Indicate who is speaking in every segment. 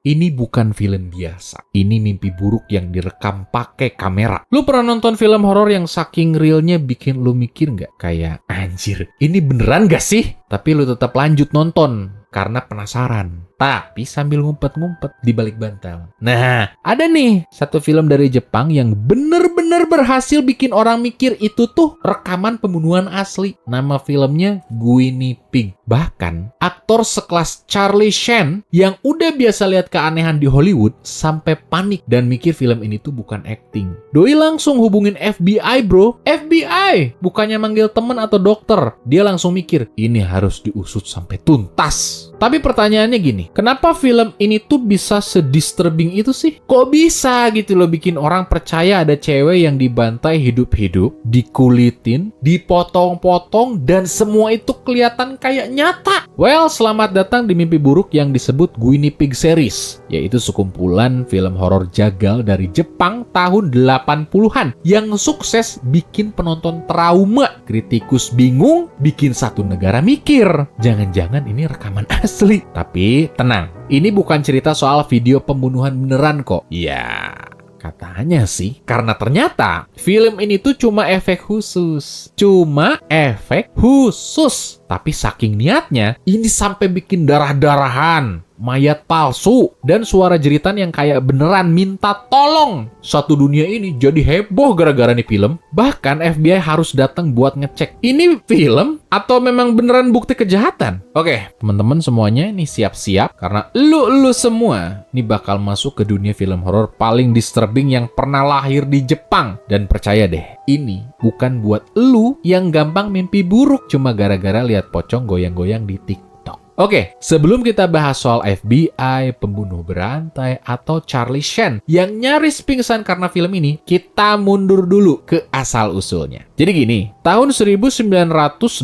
Speaker 1: Ini bukan film biasa. Ini mimpi buruk yang direkam pakai kamera. Lu pernah nonton film horor yang saking realnya bikin lu mikir nggak? Kayak, anjir, ini beneran gak sih? Tapi lu tetap lanjut nonton karena penasaran. Tapi sambil ngumpet-ngumpet di balik bantal. Nah, ada nih satu film dari Jepang yang bener-bener berhasil bikin orang mikir itu tuh rekaman pembunuhan asli. Nama filmnya Guinea Pig. Bahkan, aktor sekelas Charlie Sheen yang udah biasa lihat keanehan di Hollywood sampai panik dan mikir film ini tuh bukan acting. Doi langsung hubungin FBI, bro. FBI! Bukannya manggil temen atau dokter. Dia langsung mikir, ini harus diusut sampai tuntas. Tapi pertanyaannya gini, kenapa film ini tuh bisa se-disturbing itu sih? Kok bisa gitu loh bikin orang percaya ada cewek yang dibantai hidup-hidup, dikulitin, dipotong-potong, dan semua itu kelihatan kayak nyata? Well, selamat datang di mimpi buruk yang disebut Guinea Pig Series, yaitu sekumpulan film horor jagal dari Jepang tahun 80-an yang sukses bikin penonton trauma, kritikus bingung, bikin satu negara mikir. Jangan-jangan ini rekaman asli. Tapi tenang, ini bukan cerita soal video pembunuhan beneran kok. Ya, katanya sih. Karena ternyata film ini tuh cuma efek khusus. Tapi saking niatnya, ini sampai bikin darah-darahan, mayat palsu, dan suara jeritan yang kayak beneran minta tolong. Satu dunia ini jadi heboh gara-gara nih film. Bahkan FBI harus datang buat ngecek, ini film atau memang beneran bukti kejahatan? Oke, teman-teman semuanya ini siap-siap karena lu semua nih bakal masuk ke dunia film horor paling disturbing yang pernah lahir di Jepang. Dan percaya deh, ini bukan buat lu yang gampang mimpi buruk cuma gara-gara lihat pocong goyang-goyang di TikTok. Oke, sebelum kita bahas soal FBI, pembunuh berantai, atau Charlie Sheen yang nyaris pingsan karena film ini, kita mundur dulu ke asal-usulnya. Jadi gini, tahun 1985,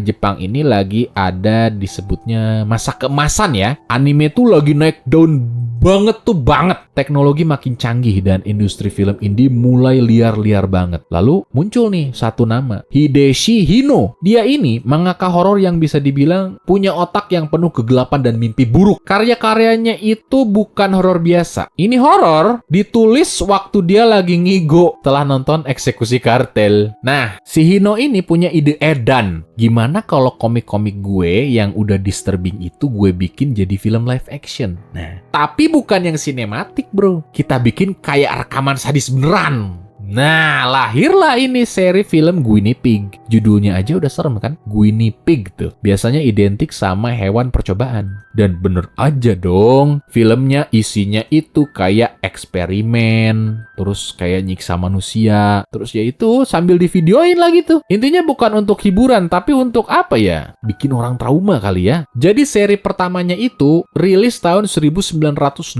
Speaker 1: Jepang ini lagi ada disebutnya masa keemasan ya. Anime tuh lagi naik daun banget. Teknologi makin canggih dan industri film indie mulai liar-liar banget. Lalu muncul nih satu nama, Hideshi Hino. Dia ini mangaka horor yang bisa dibilang punya otak yang penuh kegelapan dan mimpi buruk. Karya-karyanya itu bukan horor biasa. Ini horor ditulis waktu dia lagi ngigo telah nonton Eksekusi Kartel. Nah, si Hino ini punya ide edan. Gimana kalau komik-komik gue yang udah disturbing itu gue bikin jadi film live action? Nah, tapi bukan yang sinematik, bro. Kita bikin kayak rekaman sadis beneran. Nah, lahirlah ini seri film Guinea Pig. Judulnya aja udah serem kan? Guinea Pig tuh. Biasanya identik sama hewan percobaan. Dan bener aja dong, filmnya isinya itu kayak eksperimen, terus kayak nyiksa manusia, terus ya itu sambil divideoin lagi tuh. Intinya bukan untuk hiburan, tapi untuk apa ya? Bikin orang trauma kali ya. Jadi seri pertamanya itu rilis tahun 1985.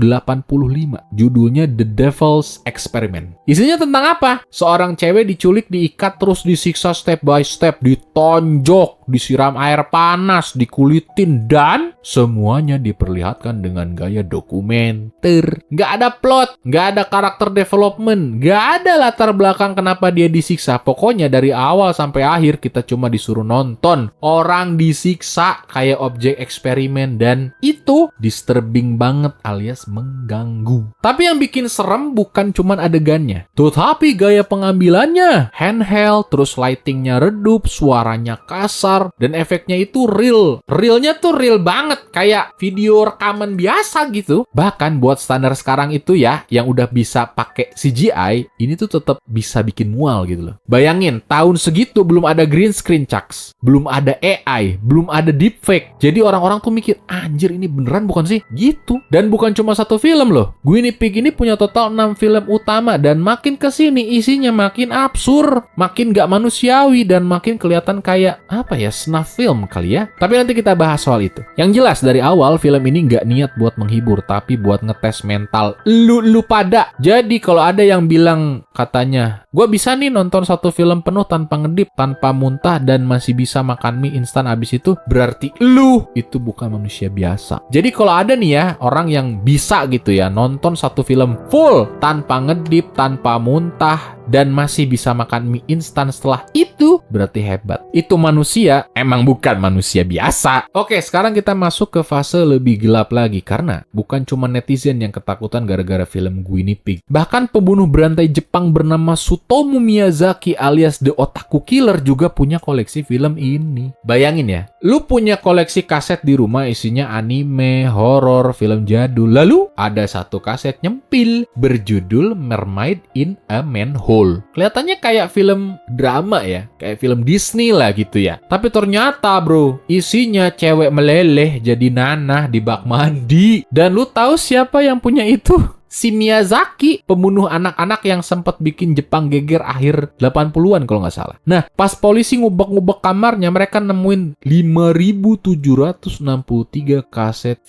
Speaker 1: Judulnya The Devil's Experiment. Isinya tentang apa? Seorang cewek diculik, diikat, terus disiksa step by step, ditonjok, disiram air panas, dikulitin, dan semuanya diperlihatkan dengan gaya dokumenter. Nggak ada plot, nggak ada karakter development, nggak ada latar belakang kenapa dia disiksa. Pokoknya dari awal sampai akhir kita cuma disuruh nonton orang disiksa kayak objek eksperimen, dan itu disturbing banget alias mengganggu. Tapi yang bikin serem bukan cuman adegannya, tetapi gaya pengambilannya handheld, terus lightingnya redup, suaranya kasar, dan efeknya itu real. Realnya tuh real banget, kayak video rekaman biasa gitu. Bahkan buat standar sekarang itu ya, yang udah bisa pakai CGI, ini tuh tetap bisa bikin mual gitu loh. Bayangin, tahun segitu belum ada green screen, caks. Belum ada AI, belum ada deepfake. Jadi orang-orang tuh mikir, anjir ini beneran bukan sih? Gitu. Dan bukan cuma satu film loh. Guinea Pig ini punya total 6 film utama, dan makin kesini isinya makin absurd, makin gak manusiawi, dan makin kelihatan kayak, apa ya, snuff film kali ya. Tapi nanti kita bahas soal itu. Yang jelas dari awal film ini nggak niat buat menghibur, tapi buat ngetes mental lu pada. Jadi kalau ada yang bilang katanya Gue bisa nih nonton satu film penuh tanpa ngedip, tanpa muntah, dan masih bisa makan mie instan abis itu, berarti lu itu bukan manusia biasa. Jadi kalau ada nih ya orang yang bisa gitu ya nonton satu film full tanpa ngedip, tanpa muntah, dan masih bisa makan mie instan setelah itu, berarti hebat. Itu manusia, emang bukan manusia biasa. Oke, sekarang kita masuk ke fase lebih gelap lagi, karena bukan cuma netizen yang ketakutan gara-gara film Guinea Pig. Bahkan pembunuh berantai Jepang bernama Tsutomu Miyazaki alias The Otaku Killer juga punya koleksi film ini. Bayangin ya, lu punya koleksi kaset di rumah isinya anime, horor, film jadul. Lalu ada satu kaset nyempil berjudul Mermaid in a Manhole. Kelihatannya kayak film drama ya, kayak film Disney lah gitu ya. Tapi ternyata bro, isinya cewek meleleh jadi nanah di bak mandi. Dan lu tahu siapa yang punya itu? Si Miyazaki, pembunuh anak-anak yang sempat bikin Jepang geger akhir 80-an kalau nggak salah. Nah, pas polisi ngubek-ngubek kamarnya, mereka nemuin 5.763 kaset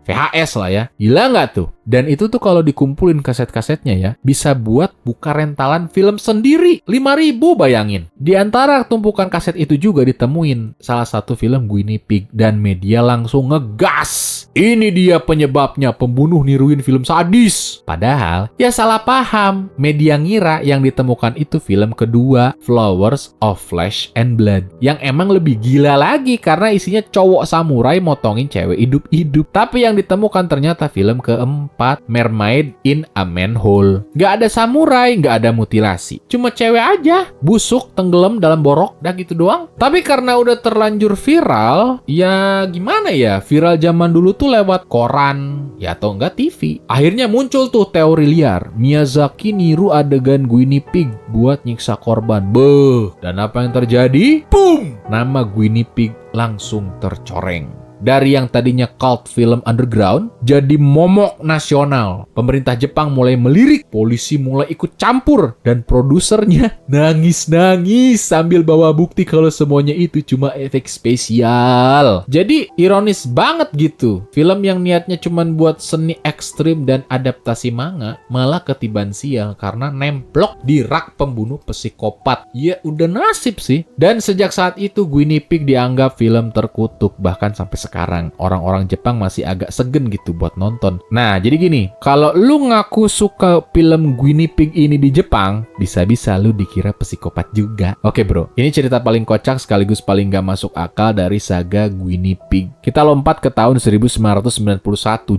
Speaker 1: VHS lah ya. Gila nggak tuh? Dan itu tuh kalau dikumpulin kaset-kasetnya ya, bisa buat buka rentalan film sendiri. 5.000 bayangin. Di antara tumpukan kaset itu juga ditemuin salah satu film Guinea Pig, dan media langsung ngegas. Ini dia penyebabnya, pembunuh niruin film sadis. Padahal ya salah paham. Media ngira yang ditemukan itu film kedua, Flowers of Flesh and Blood, yang emang lebih gila lagi karena isinya cowok samurai motongin cewek hidup-hidup. Tapi yang ditemukan ternyata film keempat, Mermaid in a Manhole. Gak ada samurai, gak ada mutilasi. Cuma cewek aja, busuk, tenggelam dalam borok, dah gitu doang. Tapi karena udah terlanjur viral, ya gimana ya, viral zaman dulu tuh lewat koran, ya atau enggak TV. Akhirnya muncul tuh teori liar, Miyazaki niru adegan Guinea Pig buat nyiksa korban. Beuh, dan apa yang terjadi? Boom! Nama Guinea Pig langsung tercoreng. Dari yang tadinya cult film underground, jadi momok nasional. Pemerintah Jepang mulai melirik, polisi mulai ikut campur, dan produsernya nangis-nangis sambil bawa bukti kalau semuanya itu cuma efek spesial. Jadi ironis banget gitu. Film yang niatnya cuma buat seni ekstrim dan adaptasi manga, malah ketiban sial karena nemplok di rak pembunuh psikopat. Ya udah nasib sih. Dan sejak saat itu Guinea Pig dianggap film terkutuk, bahkan sampai sekarang orang-orang Jepang masih agak segen gitu buat nonton. Nah, jadi gini, kalau lu ngaku suka film Guinea Pig ini di Jepang, bisa-bisa lu dikira psikopat juga. Oke bro, ini cerita paling kocak sekaligus paling gak masuk akal dari saga Guinea Pig. Kita lompat ke tahun 1991,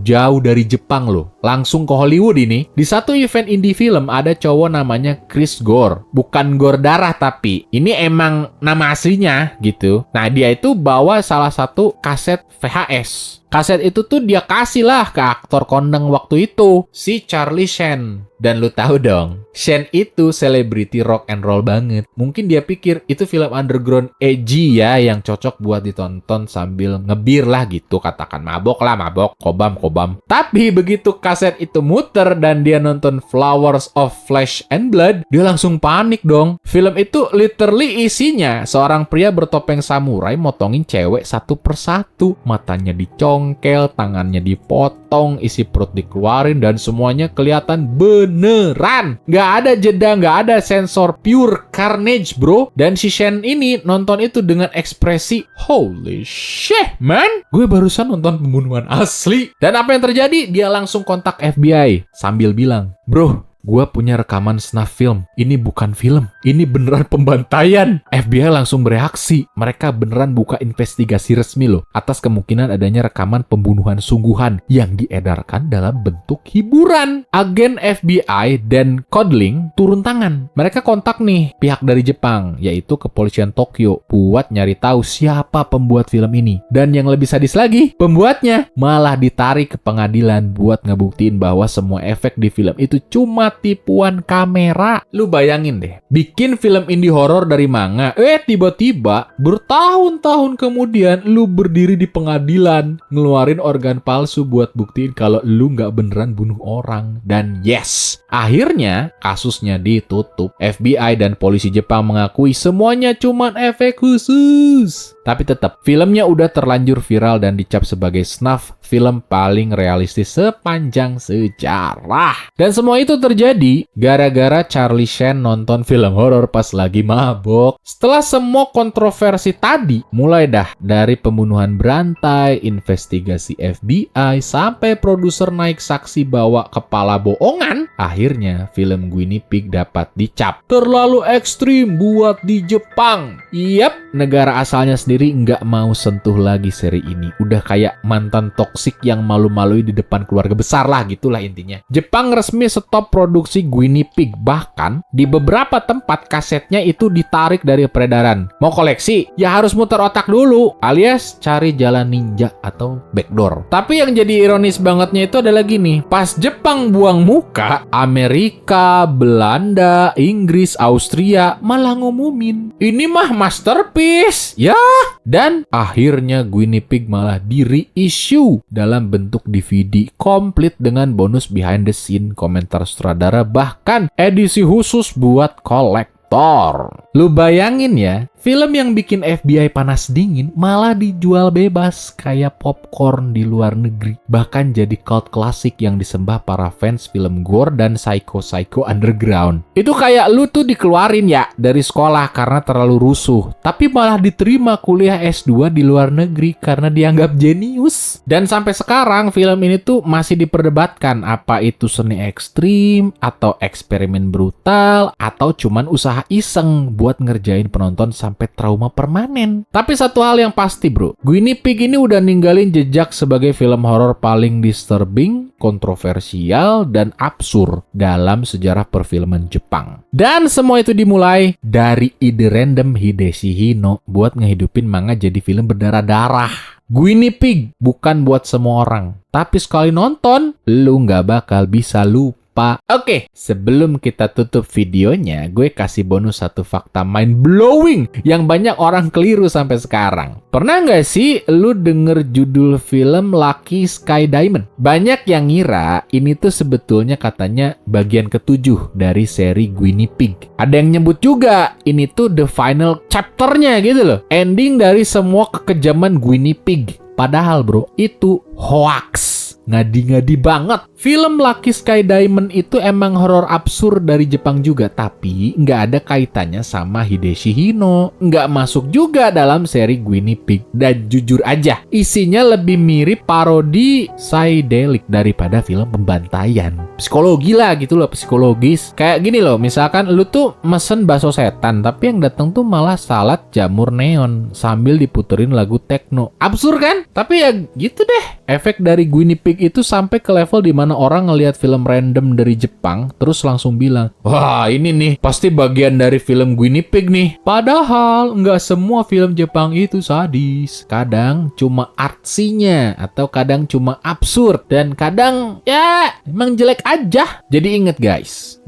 Speaker 1: jauh dari Jepang loh. Langsung ke Hollywood ini. Di satu event indie film ada cowok namanya Chris Gore. Bukan Gore darah tapi, ini emang nama aslinya gitu. Nah, dia itu bawa salah satu kaset VHS. Kaset itu tuh dia kasih lah ke aktor kondang waktu itu, si Charlie Sheen. Dan lu tahu dong, Sheen itu selebriti rock and roll banget. Mungkin dia pikir itu film underground edgy ya, yang cocok buat ditonton sambil ngebir lah gitu, katakan mabok lah, mabok, kobam. Tapi begitu kaset itu muter dan dia nonton Flowers of Flesh and Blood, dia langsung panik dong. Film itu literally isinya seorang pria bertopeng samurai motongin cewek satu persatu. Matanya dicongkel, tangannya dipotong, isi perut dikeluarin, dan semuanya kelihatan beneran. Nggak ada jeda, nggak ada sensor, pure carnage bro. Dan si Shen ini nonton itu dengan ekspresi, holy shit man, gue barusan nonton pembunuhan asli. Dan apa yang terjadi? Dia langsung kontak FBI sambil bilang, bro, gue punya rekaman snuff film. Ini bukan film. Ini beneran pembantaian. FBI langsung bereaksi. Mereka beneran buka investigasi resmi loh atas kemungkinan adanya rekaman pembunuhan sungguhan yang diedarkan dalam bentuk hiburan. Agen FBI dan Codling turun tangan. Mereka kontak nih pihak dari Jepang, yaitu kepolisian Tokyo, buat nyari tahu siapa pembuat film ini. Dan yang lebih sadis lagi, pembuatnya malah ditarik ke pengadilan buat ngebuktiin bahwa semua efek di film itu cuma tipuan kamera. Lu bayangin deh, bikin film indie horor dari manga, tiba-tiba bertahun-tahun kemudian lu berdiri di pengadilan ngeluarin organ palsu buat buktiin kalau lu nggak beneran bunuh orang. Dan yes, akhirnya kasusnya ditutup. FBI dan polisi Jepang mengakui semuanya cuma efek khusus. Tapi tetap, filmnya udah terlanjur viral dan dicap sebagai snuff film paling realistis sepanjang sejarah. Dan semua itu terjadi terjadi gara-gara Charlie Sheen nonton film horor pas lagi mabok. Setelah semua kontroversi tadi, mulai dah dari pembunuhan berantai, investigasi FBI, sampai produser naik saksi bawa kepala bohongan, akhirnya film Guinea Pig dapat dicap terlalu ekstrim buat di Jepang. Yap, negara asalnya sendiri nggak mau sentuh lagi seri ini. Udah kayak mantan toksik yang malu-malui di depan keluarga besar lah, gitulah intinya. Jepang resmi stop produksi Guinea Pig. Bahkan, di beberapa tempat kasetnya itu ditarik dari peredaran. Mau koleksi? Ya harus muter otak dulu, alias cari jalan ninja atau backdoor. Tapi yang jadi ironis bangetnya itu adalah gini, pas Jepang buang muka, Amerika, Belanda, Inggris, Austria malah ngumumin, ini mah masterpiece, ya. Dan akhirnya Guinea Pig malah di-reissue dalam bentuk DVD komplit dengan bonus behind the scene, komentar sutradara, bahkan edisi khusus buat kolektor. Lu bayangin ya, film yang bikin FBI panas dingin malah dijual bebas kayak popcorn di luar negeri. Bahkan jadi cult klasik yang disembah para fans film gore dan psycho-psycho underground. Itu kayak lu tuh dikeluarin ya dari sekolah karena terlalu rusuh, tapi malah diterima kuliah S2 di luar negeri karena dianggap jenius. Dan sampai sekarang film ini tuh masih diperdebatkan apa itu seni ekstrim, atau eksperimen brutal, atau cuman usaha iseng buat ngerjain penonton sampai trauma permanen. Tapi satu hal yang pasti bro, Guinea Pig ini udah ninggalin jejak sebagai film horor paling disturbing, kontroversial, dan absurd dalam sejarah perfilman Jepang. Dan semua itu dimulai dari ide random Hideshi Hino buat ngehidupin manga jadi film berdarah-darah. Guinea Pig bukan buat semua orang, tapi sekali nonton, lu nggak bakal bisa lupa. Oke, sebelum kita tutup videonya, gue kasih bonus satu fakta mind-blowing yang banyak orang keliru sampai sekarang. Pernah nggak sih lu denger judul film Lucky Sky Diamond? Banyak yang ngira ini tuh sebetulnya katanya bagian ke-7 dari seri Guinea Pig. Ada yang nyebut juga ini tuh the final chapter-nya gitu loh. Ending dari semua kekejaman Guinea Pig. Padahal bro, itu hoax. Ngadi-ngadi banget. Film Lucky Sky Diamond itu emang horor absurd dari Jepang juga, tapi nggak ada kaitannya sama Hideshi Hino. Nggak masuk juga dalam seri Guinea Pig. Dan jujur aja, isinya lebih mirip parodi psychedelic daripada film pembantaian. Psikologi lah gitu loh, psikologis. Kayak gini loh, misalkan lu tuh mesen bakso setan, tapi yang datang tuh malah salad jamur neon sambil diputerin lagu techno. Absurd kan? Tapi ya gitu deh. Efek dari Guinea Pig itu sampai ke level dimana orang ngelihat film random dari Jepang terus langsung bilang, wah ini nih pasti bagian dari film Guinea Pig nih. Padahal nggak semua film Jepang itu sadis. Kadang cuma artsinya, atau kadang cuma absurd, dan kadang ya emang jelek aja. Jadi inget guys,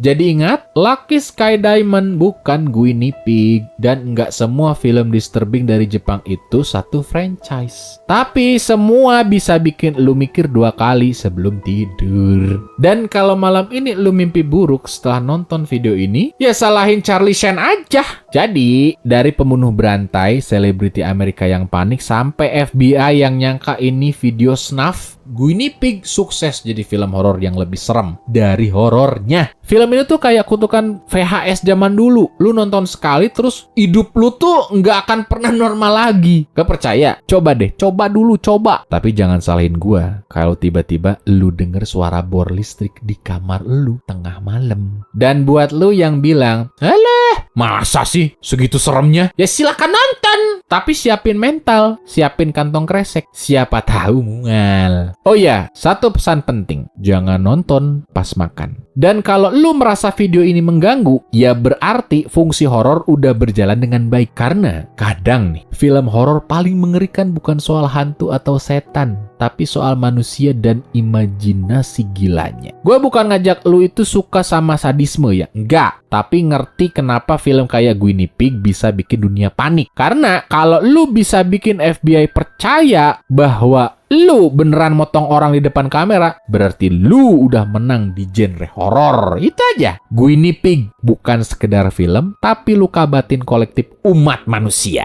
Speaker 1: Lucky Sky Diamond bukan Guinea Pig, dan nggak semua film disturbing dari Jepang itu satu franchise. Tapi semua bisa bikin lu mikir 2 kali sebelum tidur. Dan kalau malam ini lu mimpi buruk setelah nonton video ini, ya salahin Charlie Sheen aja. Jadi, dari pembunuh berantai, selebriti Amerika yang panik, sampai FBI yang nyangka ini video snuff, Guinea Pig sukses jadi film horor yang lebih serem dari horornya. Film ini tuh kayak kutukan VHS zaman dulu. Lu nonton sekali terus hidup lu tuh nggak akan pernah normal lagi. Gak percaya? Coba deh, coba dulu, coba. Tapi jangan salahin gua kalau tiba-tiba lu denger suara bor listrik di kamar lu tengah malam. Dan buat lu yang bilang, alah, masa sih segitu seremnya? Ya silakan nonton. Tapi siapin mental, siapin kantong kresek. Siapa tahu mungal. Oh ya, satu pesan penting. Jangan nonton pas makan. Dan kalau lu merasa video ini mengganggu, ya berarti fungsi horor udah berjalan dengan baik. Karena kadang nih, film horor paling mengerikan bukan soal hantu atau setan, tapi soal manusia dan imajinasi gilanya. Gue bukan ngajak lu itu suka sama sadisme ya, enggak. Tapi ngerti kenapa film kayak Guinea Pig bisa bikin dunia panik. Karena kalau lu bisa bikin FBI percaya bahwa lu beneran motong orang di depan kamera, berarti lu udah menang di genre horor. Itu aja. Guinea Pig bukan sekedar film, tapi luka batin kolektif umat manusia.